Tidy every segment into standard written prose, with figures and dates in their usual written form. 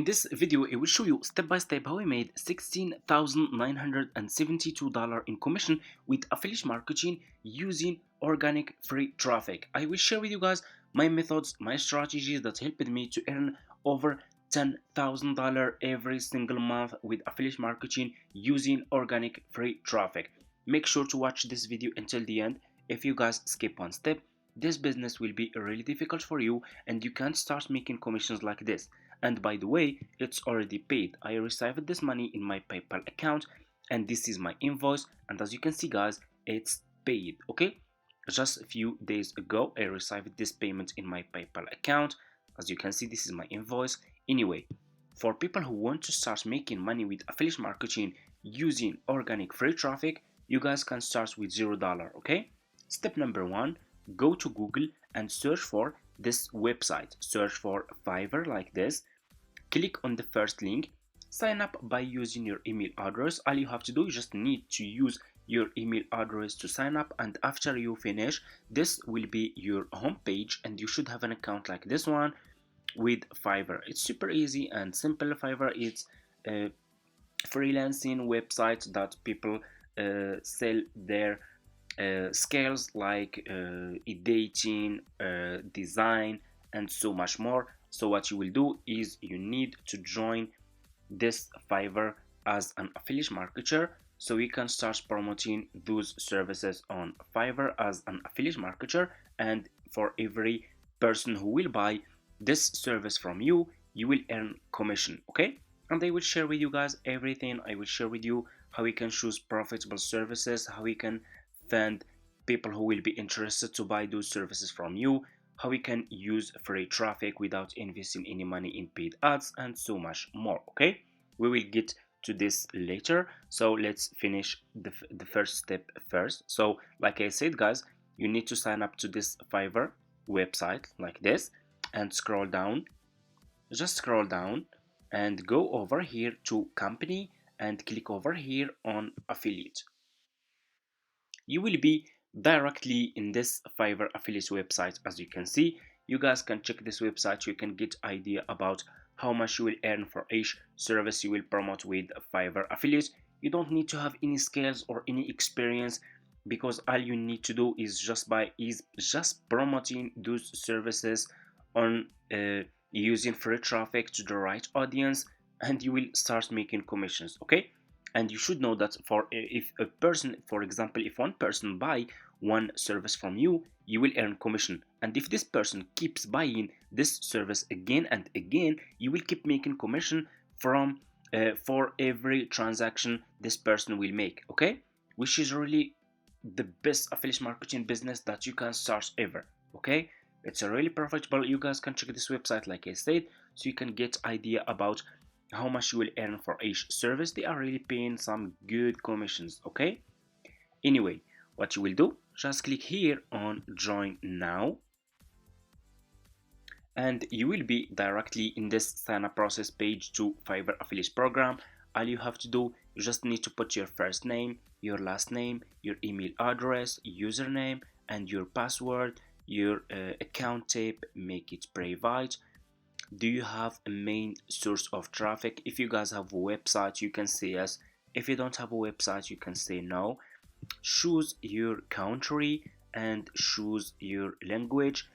In this video, I will show you step by step how I made $16,972 in commission with affiliate marketing using organic free traffic. I will share with you guys my methods, my strategies that helped me to earn over $10,000 every single month with affiliate marketing using organic free traffic. Make sure to watch this video until the end. If you guys skip one step, this business will be really difficult for you and you can't start making commissions like this. And by the way, it's already paid. I received this money in my PayPal account and this is my invoice, and as you can see guys, it's paid. Okay, just a few days ago I received this payment in my PayPal account. As you can see, this is my invoice. Anyway, for people who want to start making money with affiliate marketing using organic free traffic, you guys can start with $0. Okay, step number one, go to Google and search for this website. Search for Fiverr like this. Click on the first link. Sign up by using your email address. All you have to do, you just need to use your email address to sign up, and after you finish, this will be your home page and you should have an account like this one with Fiverr. It's super easy and simple. Fiverr is a freelancing website that people sell their skills like editing, design, and so much more. So what you will do is you need to join this Fiverr as an affiliate marketer, so you can start promoting those services on Fiverr as an affiliate marketer, and for every person who will buy this service from you, you will earn commission. Okay, and I will share with you guys everything. I will share with you how you can choose profitable services, how you can find people who will be interested to buy those services from you, how we can use free traffic without investing any money in paid ads, and so much more. Okay, we will get to this later, so let's finish the first step first. So like I said guys, you need to sign up to this Fiverr website like this and scroll down, just scroll down and go over here to company and click over here on affiliate. You will be directly in this Fiverr affiliate website. As you can see, you guys can check this website. You can get idea about how much you will earn for each service you will promote with Fiverr affiliate. You don't need to have any skills or any experience, because all you need to do is just promoting those services on using free traffic to the right audience, and you will start making commissions. Okay, and you should know that for if a person, for example, if one person buy one service from you, you will earn commission, and if this person keeps buying this service again and again, you will keep making commission from for every transaction this person will make. Okay, which is really the best affiliate marketing business that you can start ever. Okay, it's a really profitable. You guys can check this website like I said, so you can get idea about how much you will earn for each service. They are really paying some good commissions. Okay, anyway, what you will do, just click here on join now and you will be directly in this sign up process page to Fiverr affiliate program. All you have to do, you just need to put your first name, your last name, your email address, username, and your password, your account type, make it private. Do you have a main source of traffic? If you guys have a website, you can say yes. If you don't have a website, you can say no. Choose your country and choose your language.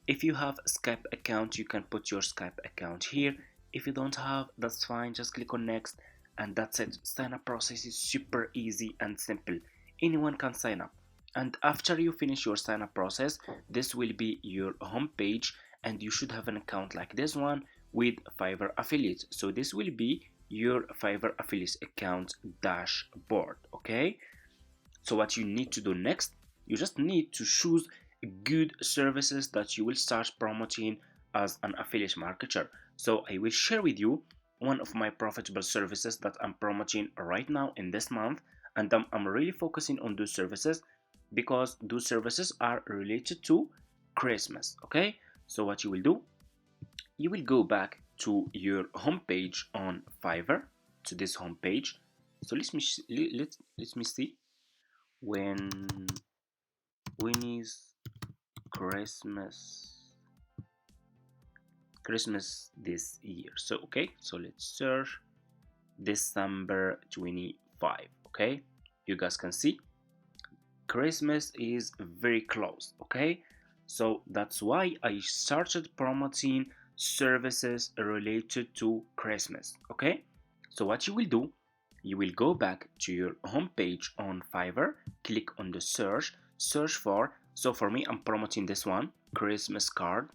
If you have a Skype account, you can put your Skype account here. If you don't have, that's fine, just click on next and that's it. Sign up process is super easy and simple. Anyone can sign up, and after you finish your sign up process, this will be your home page and you should have an account like this one with Fiverr affiliate. So this will be your Fiverr affiliate account dashboard. Okay, so what you need to do next, you just need to choose good services that you will start promoting as an affiliate marketer. So I will share with you one of my profitable services that I'm promoting right now in this month, and I'm really focusing on those services because those services are related to Christmas. Okay, so what you will do, you will go back to your home page on Fiverr, to this home page. So let me see when is Christmas Christmas this year. So okay, so let's search December 25. Okay, you guys can see Christmas is very close. Okay, so that's why I started promoting services related to Christmas. Okay, so what you will do, you will go back to your home page on Fiverr, click on the search for, so for me I'm promoting this one, Christmas card,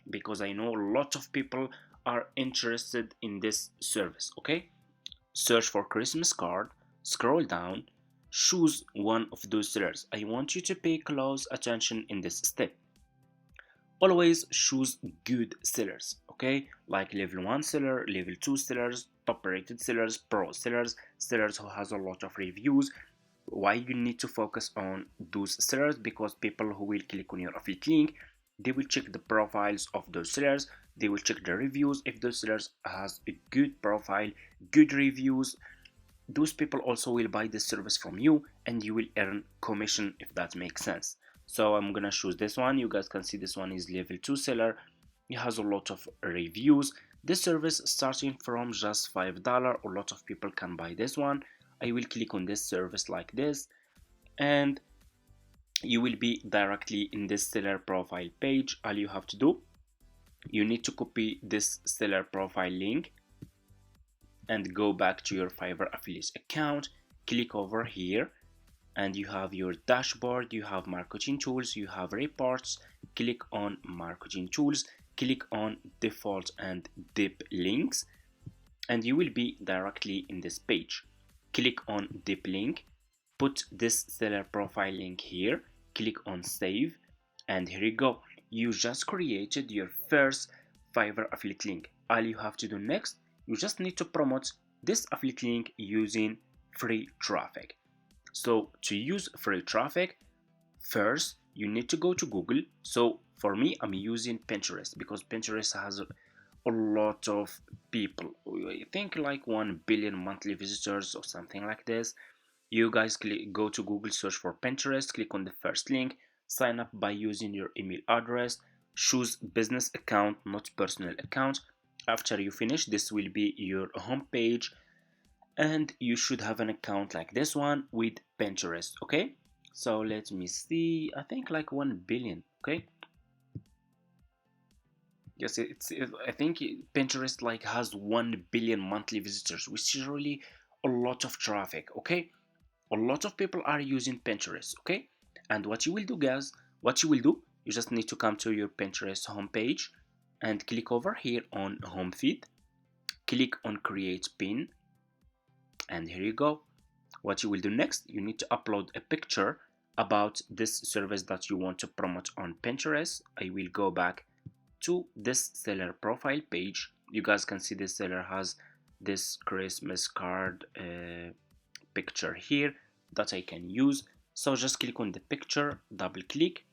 because I know a lot of people are interested in this service. Okay, search for Christmas card, scroll down, choose one of those sellers. I want you to pay close attention in this step. Always choose good sellers, okay? Like level 1 seller, level 2 sellers, top rated sellers, pro sellers, sellers who has a lot of reviews. Why you need to focus on those sellers? Because people who will click on your affiliate link, they will check the profiles of those sellers, they will check the reviews. If those sellers has a good profile, good reviews, those people also will buy this service from you and you will earn commission, if that makes sense. So I'm gonna choose this one. You guys can see this one is level 2 seller. It has a lot of reviews. This service starting from just $5. A lot of people can buy this one. I will click on this service like this, and you will be directly in this seller profile page. All you have to do, you need to copy this seller profile link and go back to your Fiverr affiliate account, click over here, and you have your dashboard, you have marketing tools, you have reports. Click on marketing tools, click on default and dip links, and you will be directly in this page. Click on dip link, put this seller profile link here, click on save, and here you go. You just created your first Fiverr affiliate link. All you have to do next, you just need to promote this affiliate link using free traffic. So to use free traffic, first you need to go to Google. So for me, I'm using Pinterest because Pinterest has a lot of people. I think like 1 billion monthly visitors or something like this. You guys go to Google, search for Pinterest, click on the first link, sign up by using your email address, choose business account, not personal account. After you finish, this will be your home page, and you should have an account like this one with Pinterest. Okay, so let me see, I think like 1 billion. Okay, yes, I think Pinterest like has 1 billion monthly visitors, which is really a lot of traffic. Okay, a lot of people are using Pinterest. Okay, and what you will do, guys, what you will do, you just need to come to your Pinterest homepage and click over here on home feed, click on create pin, and here you go. What you will do next, you need to upload a picture about this service that you want to promote on Pinterest. I will go back to this seller profile page. You guys can see this seller has this Christmas card picture here that I can use. So just click on the picture, double click,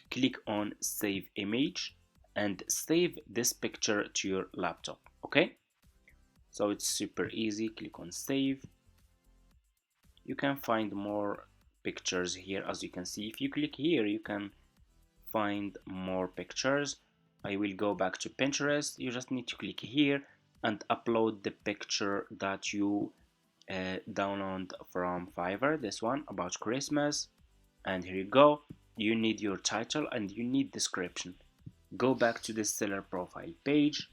click on save image, and save this picture to your laptop. Okay, so it's super easy. Click on save. You can find more pictures here. As you can see, if you click here, you can find more pictures. I will go back to Pinterest. You just need to click here and upload the picture that you download from Fiverr, this one about Christmas. And here you go. You need your title and you need description. Go back to the seller profile page,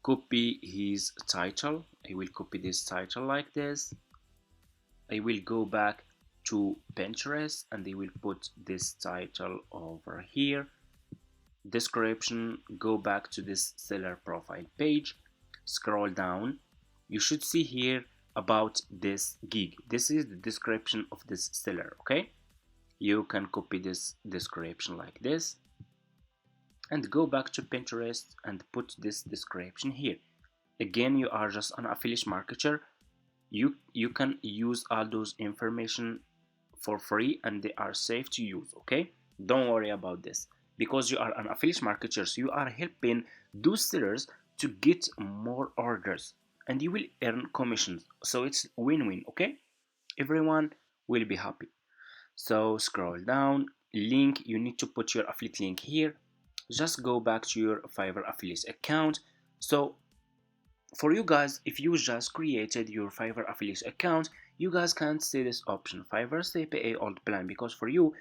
copy his title. I will copy this title like this. I will go back to Pinterest and I will put this title over here. Description, go back to this seller profile page, scroll down. You should see here about this gig. This is the description of this seller. Okay, you can copy this description like this and go back to Pinterest and put this description here. Again, you are just an affiliate marketer. You can use all those information for free and they are safe to use. Okay, don't worry about this, because you are an affiliate marketer, so you are helping those sellers to get more orders and you will earn commissions. So it's win-win. Okay, everyone will be happy. So scroll down, link, you need to put your affiliate link here. just go back to your Fiverr affiliate account. So for you guys, if you just created your Fiverr affiliate account, you guys can't see this option Fiverr CPA old plan, because for you,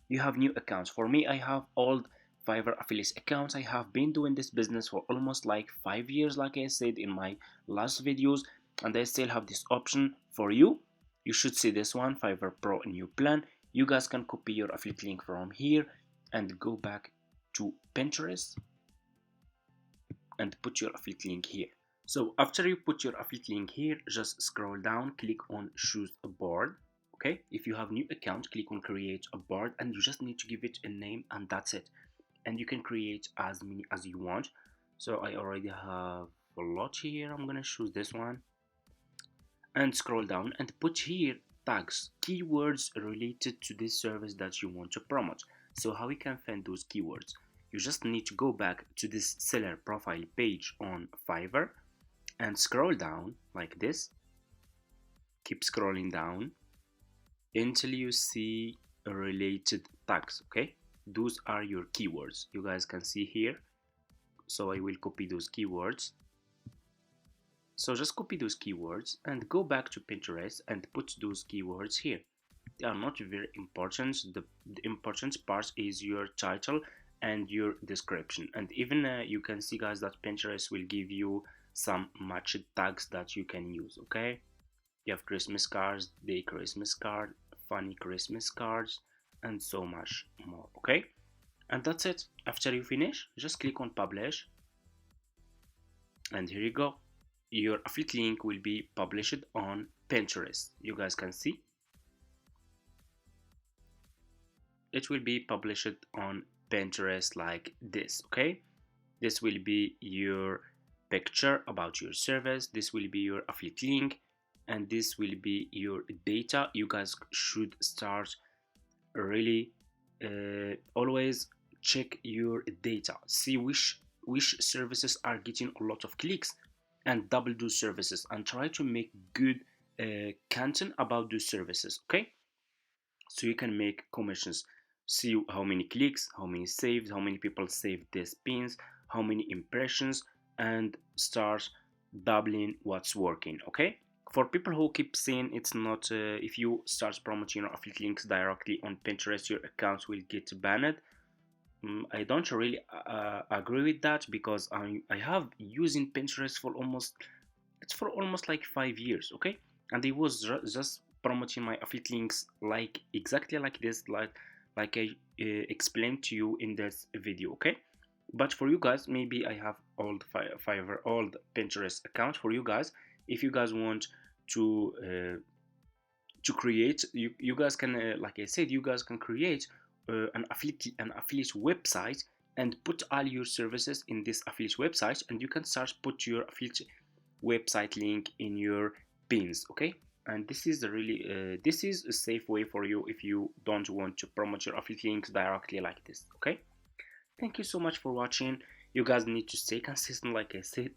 you have new accounts. For me, I have old Fiverr affiliate accounts. I have been doing this business for almost like 5 years, like I said in my last videos, and I still have this option. For you, you should see this one, Fiverr Pro new plan. You guys can copy your affiliate link from here and go back to Pinterest and put your affiliate link here. So after you put your affiliate link here, just scroll down, click on choose a board. Okay, if you have new account, click on create a board, and you just need to give it a name, and that's it. And you can create as many as you want. So I already have a lot here. I'm gonna choose this one and scroll down and put here tags, keywords related to this service that you want to promote. So how we can find those keywords? You just need to go back to this seller profile page on Fiverr and scroll down like this. Keep scrolling down until you see related tags. Okay, those are your keywords, you guys can see here. So I will copy those keywords. So just copy those keywords and go back to Pinterest and put those keywords here. They are not very important. The important part is your title and your description. And even you can see, guys, that Pinterest will give you some matched tags that you can use. Okay, you have Christmas cards, day Christmas card, funny Christmas cards, and so much more. Okay, and that's it. After you finish, just click on publish, and here you go. Your affiliate link will be published on Pinterest. You guys can see it will be published on Pinterest like this. Okay, this will be your picture about your service, this will be your affiliate link, and this will be your data. You guys should start really always check your data, see which services are getting a lot of clicks, and double those services and try to make good content about those services. Okay, so you can make commissions, see how many clicks, how many saves, how many people saved these pins, how many impressions, and start doubling what's working. Okay, for people who keep saying it's not if you start promoting your affiliate links directly on Pinterest, your accounts will get banned. I don't really agree with that, because I have using Pinterest for almost like 5 years. Okay, and I was just promoting my affiliate links like exactly like this, like I explained to you in this video. Okay, but for you guys, maybe I have old Fiverr, old Pinterest account. For you guys, if you guys want to create, you guys can like I said, you guys can create an affiliate website and put all your services in this affiliate website, and you can start put your affiliate website link in your pins. Okay, and this is this is a safe way for you if you don't want to promote your affiliate links directly like this. Okay, thank you so much for watching. You guys need to stay consistent, like I said.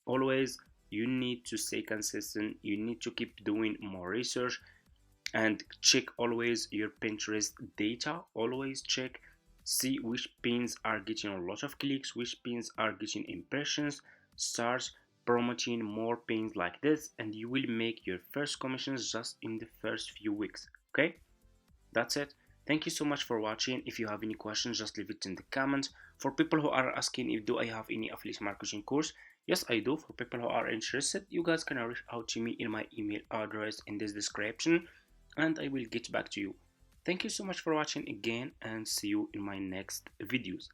Always, you need to stay consistent, you need to keep doing more research, and check always your Pinterest data. Always check, see which pins are getting a lot of clicks, which pins are getting impressions. Start promoting more pins like this, and you will make your first commissions just in the first few weeks. Okay, that's it. Thank you so much for watching. If you have any questions, just leave it in the comments. For people who are asking if do I have any affiliate marketing course, yes, I do. For people who are interested, you guys can reach out to me in my email address in this description, and I will get back to you. Thank you so much for watching again, and see you in my next videos.